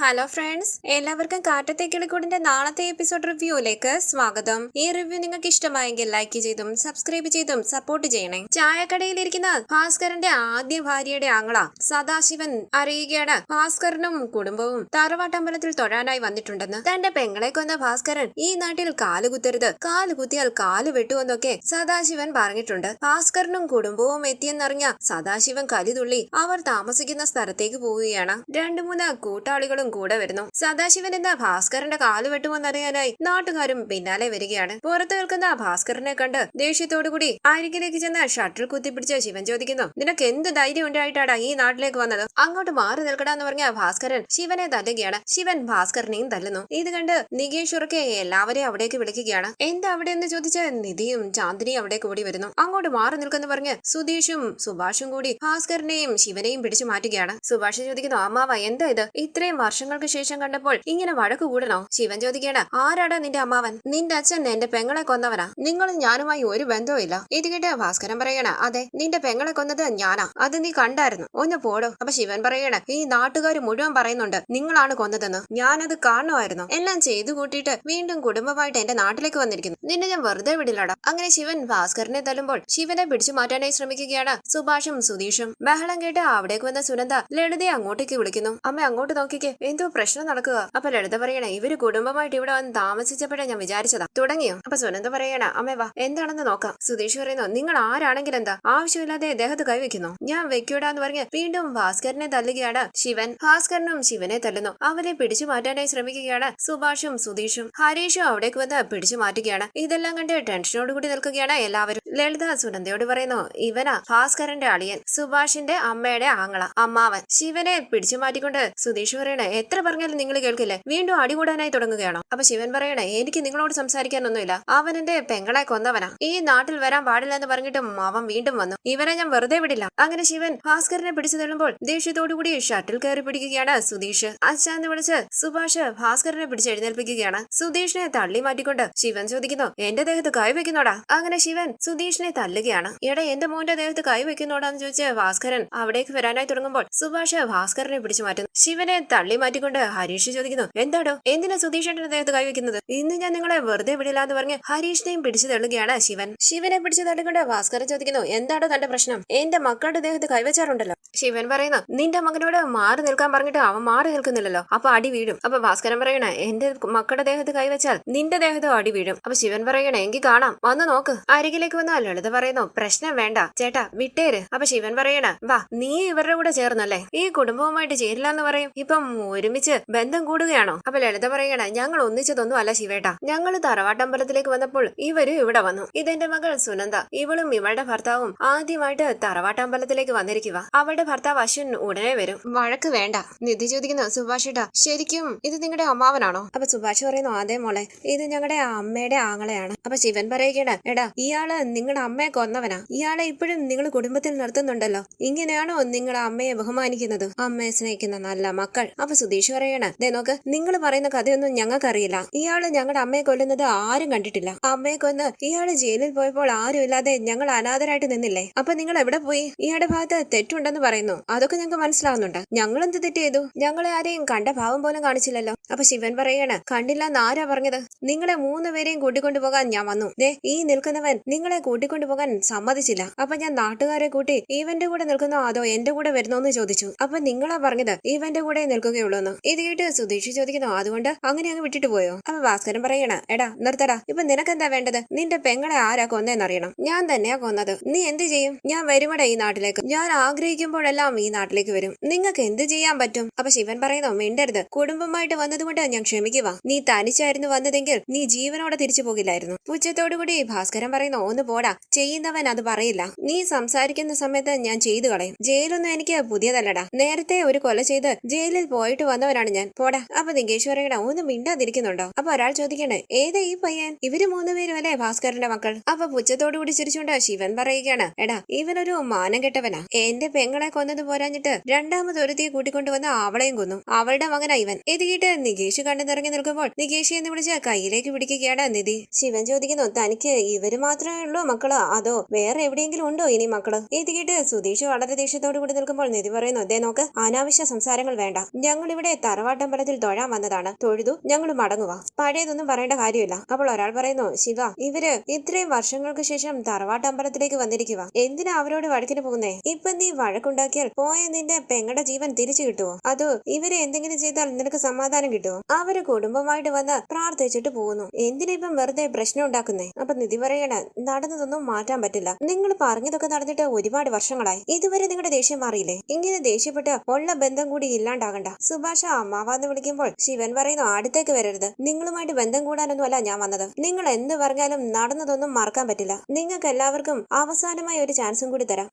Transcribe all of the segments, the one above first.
Hello friends, എല്ലാവർക്കും കാറ്റത്തെ കിളിക്കൂടിന്റെ നാളത്തെ episode റിവ്യൂയിലേക്ക് സ്വാഗതം. ഈ റിവ്യൂ നിങ്ങൾക്ക് ഇഷ്ടമായെങ്കിൽ ലൈക്ക് ചെയ്തും സബ്സ്ക്രൈബ് ചെയ്തും സപ്പോർട്ട് ചെയ്യണേ. ചായക്കടയിലിരിക്കുന്ന ഭാസ്കരന്റെ ആദ്യ ഭാര്യയുടെ ആങ്ങള സദാശിവൻ അറിയുകയാണ് ഭാസ്കരനും കുടുംബവും തറവാട്ടമ്പലത്തിൽ തൊഴാനായി വന്നിട്ടുണ്ടെന്ന്. തന്റെ പെങ്ങളെ കൊന്ന ഭാസ്കരൻ ഈ നാട്ടിൽ കാലുകുത്തരുത്, കാലുകുത്തിയാൽ കാല് വെട്ടുവെന്നൊക്കെ സദാശിവൻ പറഞ്ഞിട്ടുണ്ട്. ഭാസ്കരനും കുടുംബവും എത്തിയെന്നറിഞ്ഞ സദാശിവൻ കലിതുള്ളി അവർ താമസിക്കുന്ന സ്ഥലത്തേക്ക് പോവുകയാണ്. 2-3 കൂട്ടാളികളും കൂടെ വരുന്നു. സദാശിവൻ എന്ന ഭാസ്കരന്റെ കാല് വെട്ടുമെന്നറിയാനായി നാട്ടുകാരും പിന്നാലെ വരികയാണ്. പുറത്തു നിൽക്കുന്ന ഭാസ്കരനെ കണ്ട് ദേഷ്യത്തോടുകൂടി അരികിലേക്ക് ചെന്ന് ഷട്ടിൽ കുത്തിപ്പിടിച്ച ശിവൻ ചോദിക്കുന്നു, നിനക്ക് എന്ത് ധൈര്യം ഉണ്ടായിട്ടാണ് ഈ നാട്ടിലേക്ക് വന്നത്? അങ്ങോട്ട് മാറി നിൽക്കടാന്ന് പറഞ്ഞ ഭാസ്കരൻ ശിവനെ തല്ലുകയാണ്. ശിവൻ ഭാസ്കരനെയും തല്ലുന്നു. ഇത് കണ്ട് നികേഷ് ഉറക്കെ എല്ലാവരെയും അവിടേക്ക് വിളിക്കുകയാണ്. എന്താ അവിടെ എന്ന് ചോദിച്ച് നിധിയും ചാന്ദിനിയും അവിടേക്ക് ഓടി വരുന്നു. അങ്ങോട്ട് മാറി നിൽക്കെന്ന് പറഞ്ഞ് സുധീഷും സുഭാഷും കൂടി ഭാസ്കരനെയും ശിവനെയും പിടിച്ചു മാറ്റുകയാണ്. സുഭാഷ് ചോദിക്കുന്നു, അമ്മാവ എന്താ ഇത്? ഇത്രയും വർഷങ്ങൾക്ക് ശേഷം കണ്ടപ്പോൾ ഇങ്ങനെ വഴക്ക് കൂടണോ? ശിവൻ ചോദിക്കുകയാണ്, ആരാടാ നിന്റെ അമ്മാവൻ? നിന്റെ അച്ഛൻ എന്റെ പെങ്ങളെ കൊന്നവനാ. നിങ്ങളും ഞാനുമായി ഒരു ബന്ധവും ഇല്ല. ഇത് കേട്ട് ഭാസ്കരൻ പറയണ, അതെ, നിന്റെ പെങ്ങളെ കൊന്നത് ഞാനാ, അത് നീ കണ്ടായിരുന്നു, ഒന്ന് പോടോ. അപ്പൊ ശിവൻ പറയണ, ഈ നാട്ടുകാർ മുഴുവൻ പറയുന്നുണ്ട് നിങ്ങളാണ് കൊന്നതെന്ന്. ഞാനത് കാണുമായിരുന്നു. എല്ലാം ചെയ്തു കൂട്ടിയിട്ട് വീണ്ടും കുടുംബമായിട്ട് എന്റെ നാട്ടിലേക്ക് വന്നിരിക്കുന്നു. നിന്നെ ഞാൻ വെറുതെ വിടില്ലടാ. അങ്ങനെ ശിവൻ ഭാസ്കരനെ തല്ലുമ്പോൾ ശിവനെ പിടിച്ചു മാറ്റാനായി ശ്രമിക്കുകയാണ് സുഭാഷും സുധീഷും. ബഹളം കേട്ട് അവിടേക്ക് വന്ന സുനന്ദ ലളിതയെ അങ്ങോട്ടേക്ക് വിളിക്കുന്നു. അമ്മ അങ്ങോട്ട് നോക്കിക്കേ, എന്തോ പ്രശ്നം നടക്കുക. അപ്പൊ ലളിത പറയണേ, ഇവര് കുടുംബമായിട്ട് ഇവിടെ വന്ന് താമസിച്ചപ്പോഴേ ഞാൻ വിചാരിച്ചതാ. തുടങ്ങിയോ? അപ്പൊ സുനന്ദ പറയണ, അമ്മേ വാ, എന്താണെന്ന് നോക്കാം. സുധീഷ് പറയുന്നു, നിങ്ങൾ ആരാണെങ്കിലും എന്താ, ആവശ്യമില്ലാതെ ദേഹത്ത് കൈവയ്ക്കുന്നു. ഞാൻ വെക്കൂടാന്ന് പറഞ്ഞ് വീണ്ടും ഭാസ്കരനെ തല്ലുകയാണ് ശിവൻ. ഭാസ്കരനും ശിവനെ തല്ലുന്നു. അവരെ പിടിച്ചു മാറ്റാനായി ശ്രമിക്കുകയാണ് സുഭാഷും സുധീഷും. ഹരീഷും അവിടേക്ക് വന്ന് പിടിച്ചു മാറ്റുകയാണ്. ഇതെല്ലാം കണ്ട് ടെൻഷനോട് കൂടി നിൽക്കുകയാണ് എല്ലാവരും. ലളിത സുനന്ദയോട് പറയുന്നു, ഇവനാ ഭാസ്കരന്റെ അളിയൻ, സുഭാഷിന്റെ അമ്മയുടെ ആങ്ങള, അമ്മാവൻ. ശിവനെ പിടിച്ചു മാറ്റിക്കൊണ്ട് സുധീഷ് പറയണേ, എത്ര പറഞ്ഞാലും നിങ്ങൾ കേൾക്കില്ലേ, വീണ്ടും അടികൂടാനായി തുടങ്ങുകയാണോ? അപ്പൊ ശിവൻ പറയണേ, എനിക്ക് നിങ്ങളോട് സംസാരിക്കാനൊന്നുമില്ല. അവൻ എന്റെ പെങ്ങളെ കൊന്നവനാ. ഈ നാട്ടിൽ വരാൻ പാടില്ല എന്ന് പറഞ്ഞിട്ടും അവൻ വീണ്ടും വന്നു. ഇവനെ ഞാൻ വെറുതെ വിടില്ല. അങ്ങനെ ശിവൻ ഭാസ്കരനെ പിടിച്ചു തള്ളുമ്പോൾ ദേഷ്യത്തോടുകൂടി ഷട്ടിൽ കയറി പിടിക്കുകയാണ് സുധീഷ്. അച്ഛാന്ന് വിളിച്ച് സുഭാഷ് ഭാസ്കരനെ പിടിച്ച് എഴുന്നേൽപ്പിക്കുകയാണ്. സുധീഷിനെ തള്ളി മാറ്റിക്കൊണ്ട് ശിവൻ ചോദിക്കുന്നു, എന്റെ ദേഹത്ത് കൈവെക്കുന്നോടാ? അങ്ങനെ ശിവൻ സുധീഷിനെ തല്ലുകയാണ്. എടാ, എന്റെ മോന്റെ ദേഹത്ത് കൈവെക്കുന്നോടാന്ന് ചോദിച്ച് ഭാസ്കരൻ അവിടേക്ക് വരാനായി തുടങ്ങുമ്പോൾ സുഭാഷ് ഭാസ്കരനെ പിടിച്ചു മാറ്റുന്നു. ശിവനെ തള്ളി മാറ്റിക്കൊണ്ട് ഹരീഷ് ചോദിക്കുന്നു, എന്താടോ, എന്തിനാ സുധീഷേട്ടന്റെ ദേഹത്ത് കൈവെക്കുന്നത്? ഇന്ന് ഞാൻ നിങ്ങളെ വെറുതെ വിടില്ല എന്ന് പറഞ്ഞ് ഹരീഷിനെയും പിടിച്ചു തള്ളുകയാണ് ശിവൻ. ശിവനെ പിടിച്ചു തള്ളിക്കൊണ്ട് ഭാസ്കരൻ ചോദിക്കുന്നു, എന്താടോ തന്റെ പ്രശ്നം? എന്റെ മക്കളുടെ ദേഹത്ത് കൈവച്ചാറുണ്ടല്ലോ. ശിവൻ പറയുന്നു, നിന്റെ മകനോട് മാറി നിൽക്കാൻ പറഞ്ഞിട്ട് അവൻ മാറി നിൽക്കുന്നില്ലല്ലോ, അപ്പൊ അടി വീഴും. അപ്പൊ ഭാസ്കരൻ പറയണേ, എന്റെ മക്കളുടെ ദേഹത്ത് കൈവച്ചാൽ നിന്റെ ദേഹത്തും അടി വീഴും. അപ്പൊ ശിവൻ പറയണേ, എങ്കിൽ കാണാം, വന്ന് നോക്ക്. അരികിലേക്ക് വന്ന ലളിത പറയുന്നു, പ്രശ്നം വേണ്ട ചേട്ടാ, വിട്ടേര്. അപ്പൊ ശിവൻ പറയണ, വാ, നീ ഇവരുടെ കൂടെ ചേർന്നല്ലേ, ഈ കുടുംബവുമായിട്ട് ചേരില്ല എന്ന് പറയും, ഇപ്പം ഒരുമിച്ച് ബന്ധം കൂടുകയാണോ? അപ്പൊ ലളിത പറയണ, ഞങ്ങൾ ഒന്നിച്ചതൊന്നും അല്ല ശിവേട്ടാ, ഞങ്ങൾ തറവാട്ടമ്പലത്തിലേക്ക് വന്നപ്പോൾ ഇവരും ഇവിടെ വന്നു. ഇതെന്റെ മകൾ സുനന്ദ, ഇവളും ഇവളുടെ ഭർത്താവും ആദ്യമായിട്ട് തറവാട്ടമ്പലത്തിലേക്ക് വന്നിരിക്കുക. അവളുടെ ഭർത്താവ് അശ്വിൻ ഉടനെ വരും. വഴക്ക് വേണ്ട. നിധി ചോദിക്കുന്നു, സുഭാഷേട്ടാ, ശരിക്കും ഇത് നിങ്ങളുടെ അമ്മാവനാണോ? അപ്പൊ സുഭാഷ് പറയുന്നു, അതെ മോളെ, ഇത് ഞങ്ങളുടെ അമ്മയുടെ ആങ്ങളെയാണ്. അപ്പൊ ശിവൻ പറയുകയാണ്, എടാ, ഇയാള് നിങ്ങളുടെ അമ്മയെ കൊന്നവനാ. ഇയാളെ ഇപ്പോഴും നിങ്ങൾ കുടുംബത്തിൽ നിർത്തുന്നുണ്ടല്ലോ. ഇങ്ങനെയാണോ നിങ്ങളുടെ അമ്മയെ ബഹുമാനിക്കുന്നത്? അമ്മയെ സ്നേഹിക്കുന്ന നല്ല മക്കൾ. അപ്പൊ സുധീഷ് പറയണ, ദേ നോക്ക്, നിങ്ങൾ പറയുന്ന കഥയൊന്നും ഞങ്ങൾക്കറിയില്ല. ഇയാള് ഞങ്ങളുടെ അമ്മയെ കൊല്ലുന്നത് ആരും കണ്ടിട്ടില്ല. അമ്മയെ കൊന്ന് ഇയാള് ജയിലിൽ പോയപ്പോൾ ആരും ഇല്ലാതെ ഞങ്ങൾ അനാഥരായിട്ട് നിന്നില്ലേ? അപ്പൊ നിങ്ങൾ എവിടെ പോയി? ഇയാളുടെ ഭാഗത്ത് തെറ്റുണ്ടെന്ന് പറയുന്നു. അതൊക്കെ ഞങ്ങൾക്ക് മനസ്സിലാവുന്നുണ്ട്. ഞങ്ങൾ എന്ത് തെറ്റ് ചെയ്തു? ഞങ്ങളെ ആരെയും കണ്ട ഭാവം പോലും കാണിച്ചില്ലല്ലോ. അപ്പൊ ശിവൻ പറയണ, കണ്ടില്ലെന്ന് ആരാ പറഞ്ഞത്? നിങ്ങളെ 3 പേരെയും കൂട്ടിക്കൊണ്ടുപോകാൻ ഞാൻ വന്നു. ദേ, ഈ നിൽക്കുന്നവൻ നിങ്ങളെ കൂട്ടിക്കൊണ്ടുപോകാൻ സമ്മതിച്ചില്ല. അപ്പൊ ഞാൻ നാട്ടുകാരെ കൂട്ടി ഇവന്റെ കൂടെ നിൽക്കുന്നോ അതോ എന്റെ കൂടെ വരുന്നോന്ന് ചോദിച്ചു. അപ്പൊ നിങ്ങളാ പറഞ്ഞത് ഇവന്റെ കൂടെ നിൽക്കുകയുള്ളൂന്ന്. ഇത് കേട്ട് സുധീഷ് ചോദിക്കുന്നു, അതുകൊണ്ട് അങ്ങനെ അങ്ങ് വിട്ടിട്ട് പോയോ? അപ്പൊ ഭാസ്കരൻ പറയണ, എടാ നിർത്തടാ, ഇപ്പൊ നിനക്കെന്താ വേണ്ടത്? നിന്റെ പെങ്ങളെ ആരാ കൊന്നേന്നറിയണം. ഞാൻ തന്നെയാ കൊന്നത്. നീ എന്ത് ചെയ്യും? ഞാൻ വരുമട ഈ നാട്ടിലേക്ക്. ഞാൻ ആഗ്രഹിക്കുമ്പോഴെല്ലാം ഈ നാട്ടിലേക്ക് വരും. നിങ്ങൾക്ക് എന്ത് ചെയ്യാൻ പറ്റും? അപ്പൊ ശിവൻ പറയുന്നു, മിണ്ടരുത്. കുടുംബമായിട്ട് വന്നതുകൊണ്ട് ഞാൻ ക്ഷമിക്കുക. നീ തനിച്ചായിരുന്നു വന്നതെങ്കിൽ നീ ജീവനോടെ തിരിച്ചു പോകില്ലായിരുന്നു. പുച്ഛത്തോടുകൂടി ഭാസ്കരൻ പറയുന്നു, ഒന്ന് പോടാ, ചെയ്യുന്നവൻ അത് പറയില്ല. നീ സംസാരിക്കുന്ന സമയത്ത് ഞാൻ ചെയ്തു കളയും. ജയിലൊന്നും എനിക്ക് പുതിയതല്ലടാ. നേരത്തെ ഒരു കൊല ചെയ്ത് ജയിലിൽ പോയിട്ട് വന്നവനാണ് ഞാൻ. പോടാ. അപ്പൊ നികേഷ് പറയണ, ഒന്ന് മിണ്ടാതിരിക്കുന്നുണ്ടോ? അപ്പൊ ഒരാൾ ചോദിക്കണേ, ഏതാ ഈ പയ്യൻ? ഇവര് 3 പേരും അല്ലേ ഭാസ്കരന്റെ മക്കൾ? അപ്പൊ പുച്ഛത്തോടുകൂടി ചിരിച്ചുകൊണ്ട് ശിവൻ പറയുകയാണ്, എടാ, ഇവനൊരു മാനം കെട്ടവനാ. എന്റെ പെങ്ങളെ കൊന്നത് പോരാഞ്ഞിട്ട് രണ്ടാമത് ഒരുത്തിയെ കൂട്ടിക്കൊണ്ടുവന്ന് അവളെയും കൊന്നു. അവളുടെ മകനാ ഇവൻ. ഇത് കേട്ട് നികേഷ് കണ്ണു നിറങ്ങി നിൽക്കുമ്പോൾ നികേഷ് എന്ന് വിളിച്ച് കയ്യിലേക്ക് പിടിക്കുകയാണ് നിധി. ശിവൻ ചോദിക്കുന്നു, തനിക്ക് ഇവര് മാത്രമേ ഉള്ളൂ മക്കള്, അതോ വേറെ എവിടെയെങ്കിലും ഉണ്ടോ ഇനി മക്കള്? ഇത് കേട്ട് സുധീഷ് വളരെ ദേഷ്യത്തോടു കൂടി നിൽക്കുമ്പോൾ നിധി പറയുന്നു, ദേ നോക്ക്, അനാവശ്യ സംസാരങ്ങൾ വേണ്ട. ഞങ്ങൾ ഇവിടെ തറവാട്ടമ്പലത്തിൽ തൊഴാൻ വന്നതാണ്. തൊഴുതു ഞങ്ങൾ മടങ്ങുക. പഴയതൊന്നും പറയേണ്ട കാര്യമില്ല. അപ്പോൾ ഒരാൾ പറയുന്നു, ശിവ, ഇവര് ഇത്രയും വർഷങ്ങൾക്ക് ശേഷം തറവാട്ടമ്പലത്തിലേക്ക് വന്നിരിക്കുക. എന്തിനാ അവരോട് വഴക്കിന് പോകുന്നേ? ഇപ്പൊ നീ വഴക്കുണ്ടാക്കിയാൽ പോയ നിന്റെ പെങ്ങളുടെ ജീവൻ തിരിച്ചു കിട്ടുമോ? അതോ ഇവരെ എന്തെങ്കിലും ചെയ്താൽ നിനക്ക് സമാധാനം കിട്ടുമോ? അവര് കുടുംബമായിട്ട് വന്ന് പ്രാർത്ഥിച്ചിട്ട് പോകുന്നു. എന്തിനാ ഇപ്പം വെറുതെ പ്രശ്നം ഉണ്ടാക്കുന്നേ? അപ്പൊ നിധി പറയണ, നടന്നതൊന്നും മാറ്റാൻ പറ്റില്ല. നിങ്ങൾ പറഞ്ഞതൊക്കെ നടന്നിട്ട് ഒരുപാട് വർഷങ്ങളായി. ഇതുവരെ നിങ്ങളുടെ ദേഷ്യം മാറിയില്ലേ? ഇങ്ങനെ ദേഷ്യപ്പെട്ട് ഉള്ള ബന്ധം കൂടി ഇല്ലാണ്ടാകണ്ട. സുഭാഷ അമ്മാവാന്ന് വിളിക്കുമ്പോൾ ശിവൻ പറയുന്നു, അടുത്തേക്ക് വരരുത്. നിങ്ങളുമായിട്ട് ബന്ധം കൂടാനൊന്നും അല്ല ഞാൻ വന്നത്. നിങ്ങൾ എന്ത് പറഞ്ഞാലും നടന്നതൊന്നും മറക്കാൻ പറ്റില്ല. നിങ്ങൾക്ക് എല്ലാവർക്കും അവസാനമായി ഒരു ചാൻസും കൂടി തരാം.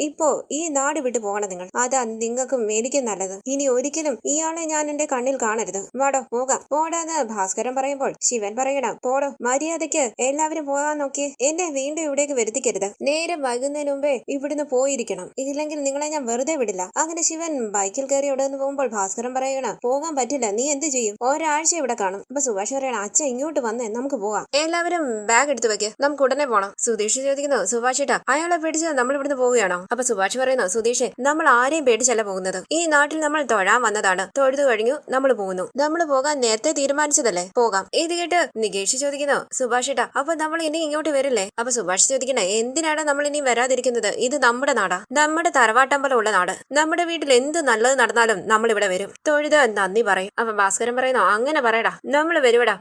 ഇപ്പോ ഈ നാട് വിട്ടു പോകണം നിങ്ങൾ. അതാ നിങ്ങൾക്കും എനിക്കും നല്ലത്. ഇനി ഒരിക്കലും ഇയാളെ ഞാൻ എന്റെ കണ്ണിൽ കാണരുത്. വാടോ പോകാം. പോടാന്ന് ഭാസ്കരൻ പറയുമ്പോൾ ശിവൻ പറയണം, പോടോ, മര്യാദയ്ക്ക് എല്ലാവരും പോകാൻ നോക്കി. എന്നെ വീണ്ടും ഇവിടേക്ക് വരുത്തിക്കരുത്. നേരം വൈകുന്നതിന് മുമ്പേ ഇവിടുന്ന് പോയിരിക്കണം. ഇല്ലെങ്കിൽ നിങ്ങളെ ഞാൻ വെറുതെ വിടില്ല. അങ്ങനെ ശിവൻ ബൈക്കിൽ കയറി ഇവിടെ നിന്ന് പോകുമ്പോൾ ഭാസ്കരൻ പറയണം, പോകാൻ പറ്റില്ല. നീ എന്ത് ചെയ്യും? ഒരാഴ്ച ഇവിടെ കാണും. അപ്പൊ സുഭാഷ് പറയണം, അച്ഛൻ ഇങ്ങോട്ട് വന്നേ, നമുക്ക് പോകാം. എല്ലാവരും ബാഗ് എടുത്തു വെക്ക്, നമുക്ക് ഉടനെ പോണം. സുധീഷ് ചോദിക്കുന്നു, സുഭാഷ് ഏട്ടാ, അയാളെ പേടിച്ച് നമ്മൾ ഇവിടുന്ന് പോവുകയാണോ? അപ്പൊ സുഭാഷ് പറയുന്നു, സുധീഷ്, നമ്മൾ ആരെയും പേടിച്ചല്ല പോകുന്നത്. ഈ നാട്ടിൽ നമ്മൾ തൊഴാൻ വന്നതാണ്. തൊഴുതു കഴിഞ്ഞു നമ്മൾ പോകുന്നു. നമ്മൾ പോകാൻ നേരത്തെ തീരുമാനിച്ചതല്ലേ, പോകാം. ഇത് കേട്ട് നികേഷ് ചോദിക്കുന്നു, സുഭാഷ് ഏട്ടാ, അപ്പൊ നമ്മൾ ഇനി ഇങ്ങോട്ട് വരില്ലേ? അപ്പൊ സുഭാഷ് ചോദിക്കണേ, എന്തിനാണ് നമ്മൾ ഇനി വരാതിരിക്കുന്നത്? ഇത് നമ്മുടെ നാടാ, നമ്മുടെ തറവാട്ടമ്പലം ഉള്ള നാട്. നമ്മുടെ വീട്ടിൽ എന്ത് നല്ലത് നടന്നാലും നമ്മൾ ഇവിടെ വരും, തൊഴുത് നന്ദി പറയും. അപ്പൊ ഭാസ്കരൻ പറയുന്നു, അങ്ങനെ പറയടാ, നമ്മൾ വരുവടാ,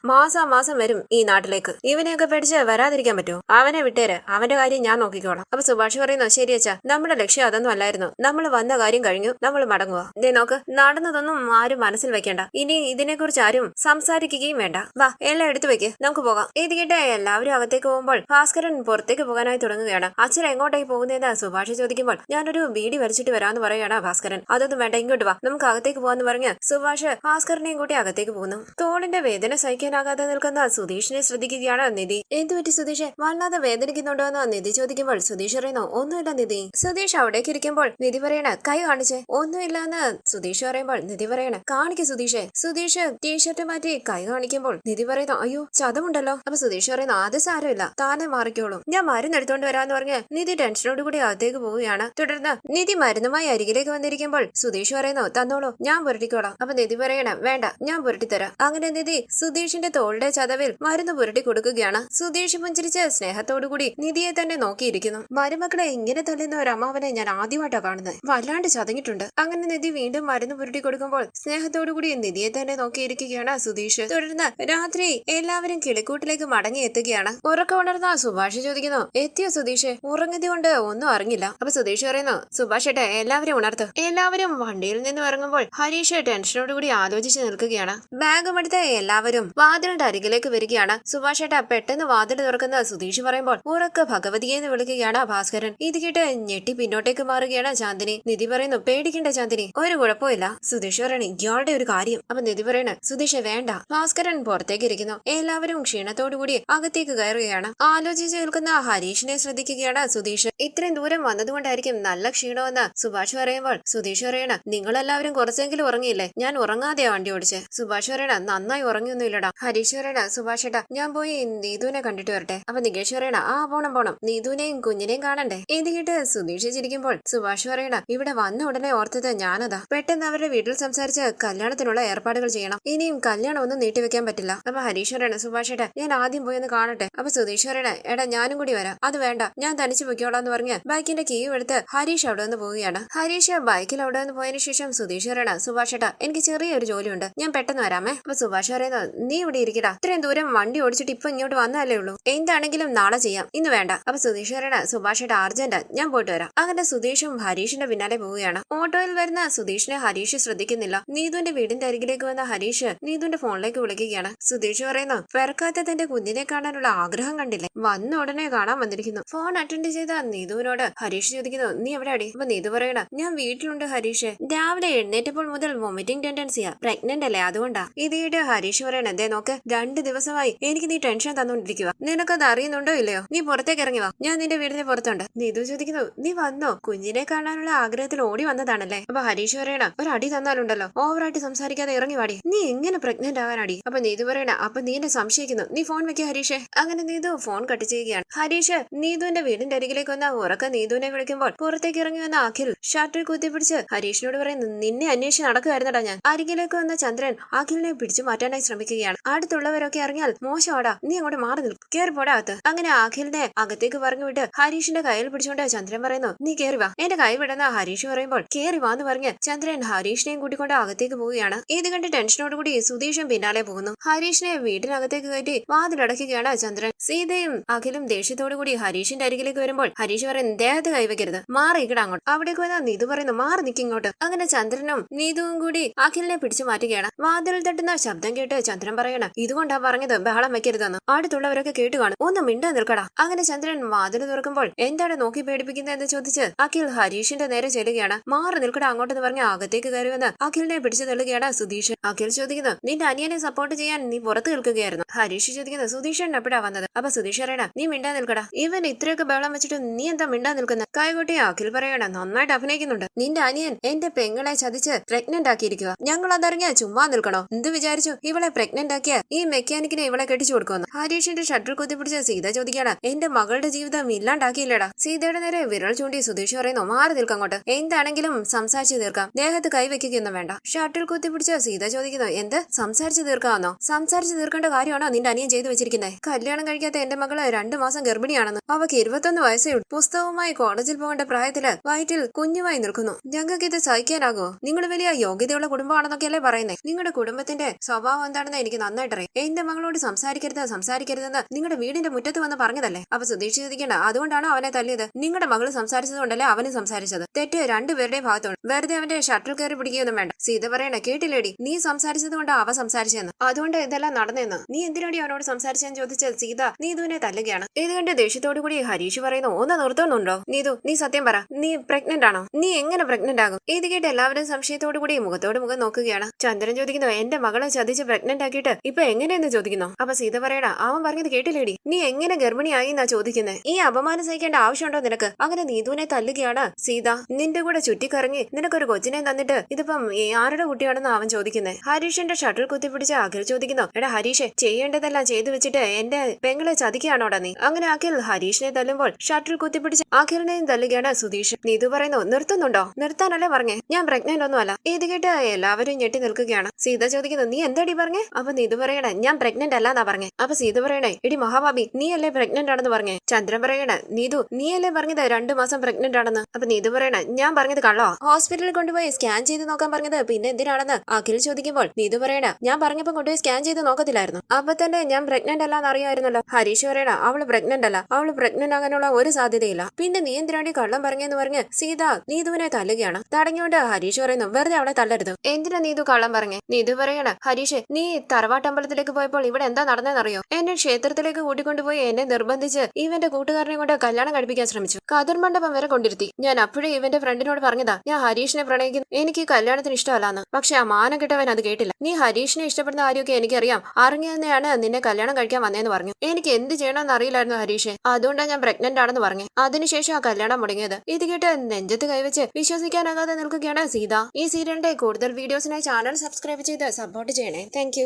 മാസം വരും ഈ നാട്ടിലേക്ക്. ഇവനെയൊക്കെ പേടിച്ച് വരാതിരിക്കാൻ പറ്റുമോ? അവനെ വിട്ടേര്, അവന്റെ കാര്യം ഞാൻ നോക്കിക്കോളാം. അപ്പൊ സുഭാഷ് പറയുന്നു, ശരി അച്ഛാ, നമ്മുടെ ലക്ഷ്യം അതൊന്നും അല്ലായിരുന്നു. നമ്മൾ വന്ന കാര്യം കഴിഞ്ഞു, നമ്മൾ മടങ്ങുക. ദേ നോക്ക്, നടന്നതൊന്നും ആരും മനസ്സിൽ വെക്കേണ്ട. ഇനി ഇതിനെക്കുറിച്ച് ആരും സംസാരിക്കുകയും വേണ്ട. വാ, എല്ലാം എടുത്തു വെക്ക്, നമുക്ക് പോകാം. ഇത് കേട്ട് എല്ലാവരും അകത്തേക്ക് പോകുമ്പോൾ ഭാസ്കരൻ പുറത്തേക്ക് പോകാനായി തുടങ്ങുകയാണ്. അച്ഛൻ എങ്ങോട്ടേക്ക് പോകുന്നതെന്ന് സുഭാഷ് ചോദിക്കുമ്പോൾ, ഞാനൊരു ബീഡി വലിച്ചിട്ട് വരാമെന്ന് പറയുകയാണ് ഭാസ്കരൻ. അതൊന്നും വേണ്ട, ഇങ്ങോട്ട് വാ, നമുക്ക് അകത്തേക്ക് പോകാന്ന് പറഞ്ഞ് സുഭാഷ് ഭാസ്കരനെയും കൂട്ടി അകത്തേക്ക് പോകുന്നു. തോളിന്റെ വേദന സഹിക്കാനാകാതെ നിൽക്കുന്ന സുധീഷിനെ ശ്രദ്ധിക്കുകയാണ് നിധി. എന്തുപറ്റി സുധീഷ്, വല്ലാതെ വേദനിക്കുന്നുണ്ടോ എന്ന് നിധി ചോദിക്കുമ്പോൾ സുധീഷ് പറയുന്നു, ഒന്നുമില്ല നിധി. സുധീഷ് അവിടേക്ക് ഇരിക്കുമ്പോൾ നിധി പറയണ, കൈ കാണിച്ചേ. ഒന്നുമില്ല എന്ന് സുധീഷ് പറയുമ്പോൾ നിധി പറയണ, കാണിക്ക് സുധീഷ്. സുധീഷ് ടീഷർട്ട് മാറ്റി കൈ കാണിക്കുമ്പോൾ നിധി പറയുന്നു, അയ്യോ ചതമുണ്ടല്ലോ. അപ്പൊ സുധീഷ് പറയുന്നു, അത് സാരമില്ല, താനെ മാറിക്കോളും, ഞാൻ മരുന്ന് എടുത്തോണ്ട് വരാന്ന് പറഞ്ഞ് നിധി ടെൻഷനോട് കൂടി അകത്തേക്ക് പോവുകയാണ്. തുടർന്ന് നിധി മരുന്നുമായി അരികിലേക്ക് വന്നിരിക്കുമ്പോൾ സുധീഷ് പറയുന്നു, തന്നോളൂ, ഞാൻ പുരട്ടിക്കോളാം. അപ്പൊ നിധി പറയണം, വേണ്ട, ഞാൻ പുരട്ടിത്തരാം. അങ്ങനെ നിധി സുധീഷിന്റെ തോളുടെ ചതവിൽ മരുന്ന് പുരട്ടി കൊടുക്കുകയാണ്. സുധീഷ് പുഞ്ചിരിച്ച് സ്നേഹത്തോടുകൂടി നിധിയെ തന്നെ നോക്കിയിരിക്കുന്നു. മരുമക്കളെ ഇങ്ങനെ തള്ളുന്ന ഒരു അമ്മാവനെ ഞാൻ ആദ്യമായിട്ടാണ് കാണുന്നത്. വല്ലാണ്ട് ചതങ്ങിട്ടുണ്ട്. അങ്ങനെ നിധി വീണ്ടും മരുന്ന് പുരട്ടി കൊടുക്കുമ്പോൾ സ്നേഹത്തോടുകൂടി നിധിയെ തന്നെ നോക്കിയിരിക്കുകയാണ് സുധീഷ്. തുടർന്ന് രാത്രി എല്ലാവരും കിളിക്കൂട്ടിലേക്ക് മടങ്ങി എത്തുകയാണ്. ഉറക്കമുണർന്ന സുഭാഷ് ചോദിക്കുന്നു, എത്തിയോ സുധീഷ്? ഉറങ്ങിയത് കൊണ്ട് ഒന്നും അറിഞ്ഞില്ല. അപ്പൊ സുധീഷ് പറയുന്നു, സുഭാഷ് ഏട്ടാ, എല്ലാവരും ഉണർത്ത്. എല്ലാവരും വണ്ടിയിൽ നിന്ന് ഇറങ്ങുമ്പോൾ ഹരീഷ് ടെൻഷനോടുകൂടി ആലോചിച്ച് നിൽക്കുകയാണ്. ബാഗും എടുത്ത് എല്ലാവരും വാതിലിന്റെ അരികിലേക്ക് വരികയാണ്. സുഭാഷ് ഏട്ടാ, പെട്ടെന്ന് വാതിൽ തുറക്കുന്ന സുധീഷ് പറയുമ്പോൾ ഉറക്ക ഭഗവതിയെ എന്ന് വിളിക്കുകയാണ് ഭാസ്കരൻ. ഇത് കേട്ട് ഞെട്ടി പിന്നോട്ടേക്ക് മാറുകയാണ് ചാന്ദിനി. നിധി പറയുന്നു, പേടിക്കണ്ട ചാന്ദിനി, ഒരു കുഴപ്പമില്ല. സുധീഷ് പറയണേ, ഇയാളുടെ ഒരു കാര്യം. അപ്പൊ നിധി പറയണ, സുധീഷ് വേണ്ട. ഭാസ്കരൻ പുറത്തേക്ക് ഇരിക്കുന്നു. എല്ലാവരും ക്ഷീണത്തോടുകൂടി അകത്തേക്ക് കയറുകയാണ്. ആലോചിച്ച് നിൽക്കുന്ന ഹരീഷിനെ ശ്രദ്ധിക്കുകയാണ് സുധീഷ്. ഇത്രയും ദൂരം വന്നതുകൊണ്ടായിരിക്കും നല്ല ക്ഷീണമെന്ന് സുഭാഷ് പറയുമ്പോൾ സുധീഷ് പറയണ, നിങ്ങളെല്ലാവരും കുറച്ചെങ്കിലും ഉറങ്ങിയില്ലേ? ഞാൻ ഉറങ്ങാതെയാ വണ്ടി ഓടിച്ച്. സുഭാഷ് പറയണ, നന്നായി ഉറങ്ങിയൊന്നുമില്ലടാ. ഹരീഷ് പറയണ, സുഭാഷ് ഏട്ടാ, ഞാൻ പോയി നീതുവിനെ കണ്ടിട്ട് വരട്ടെ. അപ്പൊ നികേഷ് പറയണ, ആ പോണം, നീതുവിനെയും കുഞ്ഞിനെയും കാണണ്ടേ. ഇത് കേട്ട് സുധീഷ് ചിരിക്കുമ്പോൾ സുഭാഷ് പറയണ, ഇവിടെ വന്ന ഉടനെ ഓർത്തത് ഞാനതാ. പെട്ടെന്ന് അവരുടെ വീട്ടിൽ സംസാരിച്ച് കല്യാണത്തിനുള്ള ഏർപ്പാടുകൾ ചെയ്യണം. ഇനിയും കല്യാണം ഒന്നും നീട്ടിവെക്കാൻ പറ്റില്ല. അപ്പൊ ഹരീഷ് പറയണ, സുഭാഷ് ഏട്ടാ, ഞാൻ ആദ്യം പോയി ഒന്ന് കാണട്ടെ. അപ്പൊ സുധീഷ് പറയണ, എടാ ഞാനും കൂടി വരാം. അത് വേണ്ട, ഞാൻ തനിച്ച് പൊയ്ക്കോളാന്ന് പറഞ്ഞ് ബൈക്കിന്റെ കീ എടുത്ത് ഹരീഷ് അവിടെ നിന്ന് പോവുകയാണ്. ഹരീഷ് ബൈക്കിൽ അവിടെ നിന്ന് പോയതിനു ശേഷം സുധീഷ് പറയണ, സുഭാഷ് ഏട്ടാ, എനിക്ക് ചെറിയൊരു ജോലിയുണ്ട്, ഞാൻ പെട്ടെന്ന് വരാമേ. അപ്പൊ സുഭാഷ് പറയുന്നത്, നീ ഇവിടെ ഇരിക്കടാ, ഇത്രയും ദൂരം വണ്ടി ഓടിച്ചിട്ട് ഇപ്പൊ ഇങ്ങോട്ട് വന്നാലേ ഉള്ളൂ. എന്താണെങ്കിലും നാളെ ചെയ്യാം, ഇന്ന് വേണ്ട. അപ്പൊ സുധീഷ് പറയണ, സുഭാഷ് ഏട്ടാ, അർജന്റ്, ഞാൻ പോയിട്ട് വരാം. അങ്ങനെ സുധീഷും ഹരീഷിന്റെ പിന്നാലെ പോവുകയാണ്. ഓട്ടോയിൽ വരുന്ന സുധീഷിനെ ഹരീഷ് ശ്രദ്ധിക്കുന്നില്ല. നീതുവിന്റെ വീടിന്റെ അരികിലേക്ക് വന്ന ഹരീഷ് നീതുവിന്റെ ഫോണിലേക്ക് വിളിക്കുകയാണ്. സുധീഷ് പറയുന്നു, പിറക്കാത്ത തന്റെ കുഞ്ഞിനെ കാണാനുള്ള ആഗ്രഹം കണ്ടില്ലേ, വന്ന ഉടനെ കാണാൻ വന്നിരിക്കുന്നു. ഫോൺ അറ്റൻഡ് ചെയ്ത നീതുവിനോട് ഹരീഷ് ചോദിക്കുന്നു, നീ എവിടെ അടി? അപ്പൊ നീതു പറയണ, ഞാൻ വീട്ടിലുണ്ട് ഹരീഷ്, രാവിലെ എഴുന്നേറ്റപ്പോൾ മുതൽ വൊമിറ്റിംഗ് ടെൻഡൻസിയാ, പ്രഗ്നന്റ് അല്ലേ, അതുകൊണ്ടാ. ഇത് കേട്ട് ഹരീഷ് പറയണ, എന്തേ നോക്ക്, 2 ദിവസമായി എനിക്ക് നീ ടെൻഷൻ തന്നോണ്ടിരിക്കുക, നിനക്കത് അറിയുന്നുണ്ടോ ഇല്ലയോ? നീ പുറത്തേക്ക് ഇറങ്ങി വാ, ഞാൻ നിന്റെ വീടിന് പുറത്തുണ്ട്. നീതു ചോദിക്കുന്നു, നീ വന്നോ? കുഞ്ഞിനെ കാണാനുള്ള ആഗ്രഹത്തിൽ ഓടി വന്നതാണല്ലേ? അപ്പൊ ഹരീഷ് പറയണ, ഒരു അടി തന്നാലുണ്ടല്ലോ, ഓവറായിട്ട് സംസാരിക്കാതെ ഇറങ്ങി ഇറങ്ങി വാടി, നീ എങ്ങനെ പ്രഗ്നന്റ് ആവാനാടി? അപ്പൊ നീതു പറയണ, അപ്പൊ നീ എന്നെ സംശയിക്കുന്നു, നീ ഫോൺ വെക്ക ഹരീഷെ. അങ്ങനെ നീതു ഫോൺ കട്ട് ചെയ്യുകയാണ്. ഹരീഷ് നീതുവിന്റെ വീടിന്റെ അരികിലേക്ക് വന്ന ഉറക്ക നീതുവിനെ വിളിക്കുമ്പോൾ പുറത്തേക്ക് ഇറങ്ങി വന്ന അഖിൽ ഷർട്ടിൽ കുത്തിപ്പിടിച്ച് ഹരീഷിനോട് പറയുന്നു, നിന്നെ അന്വേഷിച്ച് നടക്കുമായിരുന്നടാ ഞാൻ. അരികിലേക്ക് വന്ന ചന്ദ്രൻ അഖിലിനെ പിടിച്ചു മാറ്റാനായി ശ്രമിക്കുകയാണ്. അടുത്തുള്ളവരൊക്കെ ഇറങ്ങിയാൽ മോശമാടാ, നീ അങ്ങോട്ട് മാറി നിൽക്കും, കേറി പോടാ അകത്ത്. അങ്ങനെ അഖിലിനെ അകത്തേക്ക് പറഞ്ഞു വിട്ട് ഹരീഷിന്റെ കയ്യിൽ പിടിച്ചുകൊണ്ട് ചന്ദ്രൻ പറയുന്നു, നീ കേറി വാ. എന്റെ കൈ വിടുന്ന ഹരീഷ് പറയുമ്പോൾ കേറി വാന്ന് പറഞ്ഞ് ചന്ദ്രൻ ഹരീഷിനെയും കൂട്ടിക്കൊണ്ട് അകത്തേക്ക് പോവുകയാണ്. ഇത് കണ്ട് ടെൻഷനോടുകൂടി സുധീഷും പിന്നാലെ പോകുന്നു. ഹരീഷിനെ വീടിനകത്തേക്ക് കയറ്റി വാതിലടക്കുകയാണ് ചന്ദ്രൻ. സീതയും അഖിലും ദേഷ്യത്തോടു കൂടി ഹരീഷിന്റെ അരികിലേക്ക് വരുമ്പോൾ ഹരീഷ് പറയുന്നു, ദേഹത്ത് കൈവയ്ക്കരുത്, മാറി ഇക്കട അങ്ങോട്ട്. അവിടേക്ക് വന്നാൽ നീതു പറയുന്നു, മാറി നിൽക്കിങ്ങോട്ട്. അങ്ങനെ ചന്ദ്രനും നീതുവും കൂടി അഖിലിനെ പിടിച്ചു മാറ്റുകയാണ്. വാതിൽ തട്ടുന്ന ശബ്ദം കേട്ട് ചന്ദ്രൻ പറയണം, ഇതുകൊണ്ടാ പറഞ്ഞത് ബഹളം വെക്കരുതെന്ന്. അടുത്തുള്ളവരൊക്കെ കേട്ട് കാണും, ഒന്ന് മിണ്ടാ നിൽക്കടാ. അങ്ങനെ ചന്ദ്രൻ വാതിൽ തുറക്കുമ്പോൾ എന്താണ് നോക്കി പേടിപ്പിക്കുന്നതെന്ന് ചോദിച്ച് അഖിൽ ഹരീഷിന്റെ നേരെ ചെല്ലുകയാണ്. മാറി നിൽക്കടാ അങ്ങോട്ടെന്ന് പറഞ്ഞ് അകത്തേക്ക് കയറി വന്ന് അഖിലിനെ പിടിച്ചു തള്ളുകയാണ് സുധീഷ്. അഖിൽ ചോദിക്കുന്നു, നിന്റെ അനിയനെ സപ്പോർട്ട് ചെയ്യാൻ നീ പുറത്ത് നിൽക്കുകയായിരുന്നു. ഹരീഷ് ചോദിക്കുന്നു, സുധീഷൻ എപ്പോഴാ വന്നത്? അപ്പൊ സുധീഷ് പറയണ, നീ മിണ്ടാ നിൽക്കടാ, ഇവൻ ഇത്രയൊക്കെ ബഹളം വെച്ചിട്ട് നീ എന്താ മിണ്ടാ നിൽക്കുന്നത്? കൈകൊട്ടി അഖിൽ പറയണ, നന്നായിട്ട് അഭിനയിക്കുന്നുണ്ട്. നിന്റെ അനിയൻ എന്റെ പെങ്ങളെ ചതിച്ച് പ്രഗ്നന്റ് ആക്കിയിരിക്കുക. ഞങ്ങൾ അതറിഞ്ഞ ചുമ്മാ നിൽക്കണോ? എന്ത് വിചാരിച്ചു ഇവളെ പ്രഗ്നന്റ് ആക്കിയ ഈ മെക്കാനിക്കിനെ ഇവളെ കെട്ടിച്ചു കൊടുക്കുമെന്ന്? ഹരീഷിന്റെ ഷട്ടിൽ കുത്തിപ്പിടിച്ച സീത ചോദിക്കാണ്, എന്റെ മകളുടെ ജീവിതം ഇല്ലാണ്ടാക്കിയില്ലടാ. സീതയുടെ നേരെ വിരൽ ചൂണ്ടി സുധീഷ് പറയുന്നു, മാറി നിൽക്കങ്ങോട്ട്, എന്താണെങ്കിലും സംസാരിച്ചു തീർക്കാം, ദേഹത്ത് കൈവയ്ക്കൊന്നും വേണ്ട. ഷട്ടിൽ കുത്തിപ്പിടിച്ച സീത ചോദിക്കുന്നു, എന്ത് സംസാരിച്ചു തീർക്കാമെന്നോ? സംസാരിച്ചു തീർക്കേണ്ട കാര്യമാണോ നിന്റെ അനിയൻ ചെയ്തു വെച്ചിരിക്കുന്നത്? കല്യാണം കഴിക്കാത്ത എന്റെ മകള് 2 മാസം ഗർഭിണിയാണെന്ന്, അവക്ക് 21 വയസ്സേ ഉള്ളൂ. പുസ്തകവുമായി കോളേജിൽ പോകേണ്ട പ്രായത്തില് വയറ്റിൽ കുഞ്ഞുമായി നിൽക്കുന്നു. ഞങ്ങൾക്ക് ഇത് സഹിക്കാനാകോ? നിങ്ങൾ വലിയ യോഗ്യതയുള്ള കുടുംബമാണെന്നൊക്കെയല്ലേ പറയുന്നേ? നിങ്ങളുടെ കുടുംബത്തിന്റെ സ്വഭാവം എന്താണെന്ന് എനിക്ക് നന്നായിട്ടറിയാം. എന്റെ മകളോട് സംസാരിക്കരുതെന്ന് നിങ്ങളുടെ വീടിന്റെ മുറ്റത്ത് വന്ന് പറഞ്ഞതല്ലേ? അപ്പൊ സുധീഷ് ചോദിക്കേണ്ട, അതുകൊണ്ടാണോ അവനെ തല്ലിയത്? നിങ്ങളുടെ മകള് സംസാരിച്ചതുകൊണ്ടല്ലേ അവന് സംസാരിച്ചത്? തെറ്റ് രണ്ടുപേരുടെയും ഭാഗത്തോട്. വെറുതെ അവന്റെ ഷട്ടിൽ കയറി പിടിക്കുകയൊന്നും വേണ്ട. സീത പറയണ, കേട്ടില്ലേടി, നീ സംസാരിച്ചത് കൊണ്ട് അവ സംസാരിച്ചെന്ന്, അതുകൊണ്ട് ഇതെല്ലാം നടന്നെന്ന്. നീ എന്തിനാടി അവനോട് സംസാരിച്ചെന്ന് ചോദിച്ച സീത നീതുവിനെ തല്ലുകയാണ്. ഇത് കണ്ട് ദേഷ്യത്തോടു കൂടി ഹരീഷ് പറയുന്നു, ഒന്ന് നിർത്തുന്നുണ്ടോ? നീതു, നീ സത്യം പറ, നീ പ്രഗ്നന്റ് ആണോ? നീ എങ്ങനെ പ്രഗ്നന്റ് ആകും? ഇത് കേട്ട് എല്ലാവരും സംശയത്തോടു കൂടി മുഖത്തോട് മുഖം നോക്കുകയാണ്. ചന്ദ്രൻ ചോദിക്കുന്നു, എന്റെ മകളെ ചതിച്ച് പ്രഗ്നന്റ് ആക്കിയിട്ട് ഇപ്പൊ എങ്ങനെയെന്ന് ചോദിക്കുന്നു. അപ്പൊ സീത പറയണ, അവൻ പറഞ്ഞത് കേട്ടില്ലേടി, നീ എങ്ങനെ ഗർഭിണിയായി എന്നാ ചോദിക്കുന്നേ? ഈ അപമാനം സഹിക്കേണ്ട ആവശ്യമുണ്ടോ നിനക്ക്? അങ്ങനെ നീതുവിനെ തല്ലുകയാണ് സീത. നിന്റെ കൂടെ ചുറ്റിക്കറങ്ങി നിനക്കൊരു കൊച്ചിനെ തന്നിട്ട് ഇതിപ്പം ആരുടെ കുട്ടിയാണെന്ന് അവൻ ചോദിക്കുന്നേ. ഹരീഷിന്റെ ഷട്ടിൽ കുത്തിപ്പിടിച്ച അഖിൽ ചോദിക്കുന്നു, എടാ ഹരീഷ്, ചെയ്യേണ്ടതെല്ലാം ചെയ്തു വെച്ചിട്ട് എന്റെ പെങ്ങളെ ചതിക്കുകയാണോടാ നീ? അങ്ങനെ അഖിൽ ഹരീഷിനെ തല്ലുമ്പോൾ ഷട്ടിൽ കുത്തിപ്പിടിച്ച് അഖിലിനെയും തല്ലുകയാണ് സുധീഷ്. നീതു പറയുന്നു, നിർത്തുന്നുണ്ടോ? നിർത്താനല്ലേ പറഞ്ഞേ, ഞാൻ പ്രഗ്നന്റ് ഒന്നും അല്ല. ഇത് കേട്ട് എല്ലാവരും ഞെട്ടി നിൽക്കുകയാണ്. സീത ചോദിക്കുന്നു, നീ എന്താടി പറഞ്ഞേ? അപ്പൊ നീതു പറയണേ, ഞാൻ പ്രഗ്നന്റ് അല്ലാന്നാ പറഞ്ഞേ. അപ്പൊ സീത പറയണേ, എടി മഹാഭാബി, നീ അല്ലേ പ്രഗ്നന്റ് ആണെന്ന് പറഞ്ഞേ? ചന്ദ്രൻ പറയണേ, നീതു, നീ അല്ലേ പറഞ്ഞത് 2 മാസം പ്രഗ്നന്റ് ആണെന്ന്? അപ്പൊ നീതു പറയണേ, ഞാൻ പറഞ്ഞത് കള്ളോ? ഹോസ്പിറ്റലിൽ കൊണ്ടുപോയി സ്കാൻ ചെയ്ത് നോക്കാൻ പറഞ്ഞത് പിന്നെ എന്തിനാണെന്ന് അഖിൽ ചോദിക്കുമ്പോൾ നീതു പറയണ, ഞാൻ പറഞ്ഞപ്പോ കൊണ്ടുപോയി സ്കാൻ ചെയ്ത് നോക്കത്തില്ലായിരുന്നു, അപ്പൊ തന്നെ ഞാൻ പ്രഗ്നന്റ് അല്ലാന്ന് അറിയാമായിരുന്നല്ലോ. ഹരീഷ് പറയണ, അവള് പ്രഗ്നന്റ് അല്ല, അവള് പ്രഗ്നന്റ് ആകാനുള്ള ഒരു സാധ്യതയില്ല. പിന്നെ നീ എന്തിനാണ്ടി കള്ളം പറഞ്ഞെന്ന് പറഞ്ഞ് സീത നീതുവിനെ തല്ലുകയാണ്. തടഞ്ഞുകൊണ്ട് ഹരീഷ് പറയുന്നു, വെറുതെ അവളെ തല്ലരുത്. എന്തിനാ നീതു കള്ളം പറഞ്ഞേ? നീതു പറയണ, ഹരീഷ്, നീ തറവാട്ടമ്പലത്തിലേക്ക് പോയപ്പോൾ ഇവിടെ എന്താ നടന്നതെന്നറിയോ? എന്നെ ക്ഷേത്രത്തിലേക്ക് കൂട്ടിക്കൊണ്ടുപോയി എന്നെ നിർബന്ധിച്ച് ഇവന്റെ കൂട്ടുകാരനെ കൊണ്ട് കല്യാണം കഴിപ്പിക്കാൻ ശ്രമിച്ചു. കതിർ മണ്ഡപം വരെ കൊണ്ടിരുത്തി. ഞാൻ അപ്പോഴേ ഇവന്റെ ഫ്രണ്ടിനോട് പറഞ്ഞതാ, ഞാൻ ഹരീഷിനെ പ്രണയിക്കുന്നു, എനിക്ക് കല്യാണത്തിന് ഇഷ്ടമല്ലാന്ന്. പക്ഷെ ആ മാനം കിട്ടവൻ അത് കേട്ടില്ല. നീ ഹരീഷിനെ ഇഷ്ടപ്പെടുന്ന കാര്യമൊക്കെ എനിക്കറിയാം, അറിഞ്ഞു തന്നെയാണ് നിന്നെ കല്യാണം കഴിക്കാൻ വന്നേന്ന് പറഞ്ഞു. എനിക്ക് എന്ത് ചെയ്യണമെന്ന് അറിയില്ലായിരുന്നു ഹരീഷെ, അതുകൊണ്ടാണ് ഞാൻ പ്രഗ്നന്റ് ആണെന്ന് പറഞ്ഞു. അതിനുശേഷം ആ കല്യാണം മുടങ്ങിയത്. ഇത് കേട്ട് നെഞ്ചത്ത് കൈവച്ച് വിശ്വസിക്കാനാകാതെ നിൽക്കുകയാണ് സീത. ഈ സീരിയലിന്റെ കൂടുതൽ വീഡിയോസിനായി ചാനൽ സബ്സ്ക്രൈബ് ചെയ്ത് സപ്പോർട്ട് ചെയ്യണേ. താങ്ക്